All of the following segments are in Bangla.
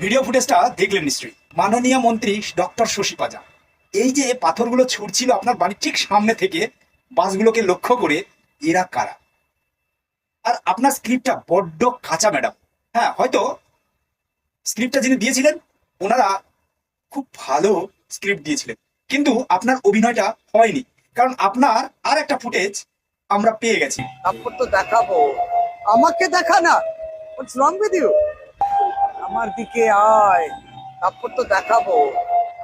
ভিডিও ফুটেজটা দেখলেন নিশ্চয়ই। মাননীয় মন্ত্রী ডক্টর শশী পাজা এই যে পাথরগুলো ছুটছিল আপনার বাড়ির ঠিক সামনে থেকে বাসগুলোকে লক্ষ্য করে, এরা কারা? আর আপনার স্ক্রিপ্টটা বড্ড কাঁচা ম্যাডাম। হ্যাঁ, হয়তো স্ক্রিপ্টটা যিনি দিয়েছিলেন ওনারা খুব ভালো স্ক্রিপ্ট দিয়েছিলেন, কিন্তু আপনার অভিনয়টা হয়নি। কারণ আপনার আর একটা ফুটেজ আমরা পেয়ে গেছি। তারপর তো দেখাবো, আমাকে দেখা না। হোয়াটস রং উইথ ইউ? আমার দিকে আয়, তারপর তো দেখাবো,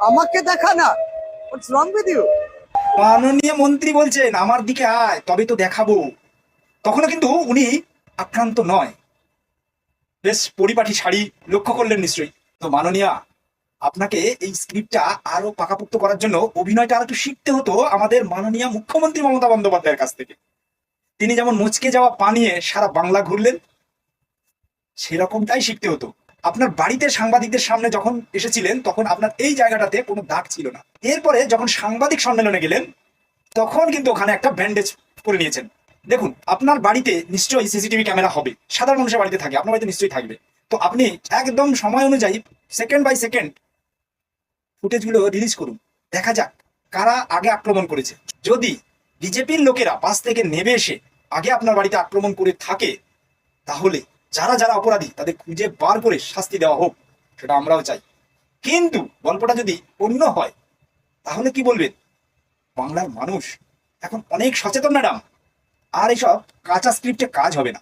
আমাকে দেখা না। হোয়াটস রং উইথ ইউ? মাননীয় মন্ত্রী বলছেন আমার দিকে আয় তবে তো দেখাবো, তখনও কিন্তু উনি আক্রান্ত নয়। বেশ পরিপাটি শাড়ি লক্ষ্য করলেন নিশ্চয়ই। তো মাননীয়া, আপনাকে এই স্ক্রিপ্টটা আরো পাকাপোক্ত করার জন্য অভিনয়টা আরো একটু শিখতে হতো আমাদের মাননীয় মুখ্যমন্ত্রী মমতা বন্দ্যোপাধ্যায়ের কাছ থেকে। তিনি যেমন মুচকে যাওয়া পা নিয়ে সারা বাংলা ঘুরলেন, সেরকমটাই শিখতে হতো। আপনার বাড়িতে সাংবাদিকদের সামনে যখন এসেছিলেন তখন আপনার এই জায়গাটাতে কোনো দাগ ছিল না। এরপরে যখন সাংবাদিক সম্মেলনে গেলেন তখন কিন্তু ওখানে একটা ব্যান্ডেজ করে নিয়েছেন। দেখুন, আপনার বাড়িতে নিশ্চয়ই সিসিটিভি ক্যামেরা হবে, সাধারণ মানুষের বাড়িতে থাকে, আপনার বাড়িতে নিশ্চয়ই থাকবে। তো আপনি একদম সময় অনুযায়ী সেকেন্ড বাই সেকেন্ড ফুটেজগুলো রিলিজ করুন, দেখা যাক কারা আগে আক্রমণ করেছে। যদি বিজেপির লোকেরা বাস থেকে নেমে এসে আগে আপনার বাড়িতে আক্রমণ করে থাকে, তাহলে যারা যারা অপরাধী তাদের খুঁজে বার করে শাস্তি দেওয়া হোক, সেটা আমরাও চাই। কিন্তু গল্পটা যদি অন্য হয় তাহলে কি বলবেন? বাংলার মানুষ এখন অনেক সচেতন ম্যাডাম, আর এইসব কাঁচা স্ক্রিপ্টে কাজ হবে না।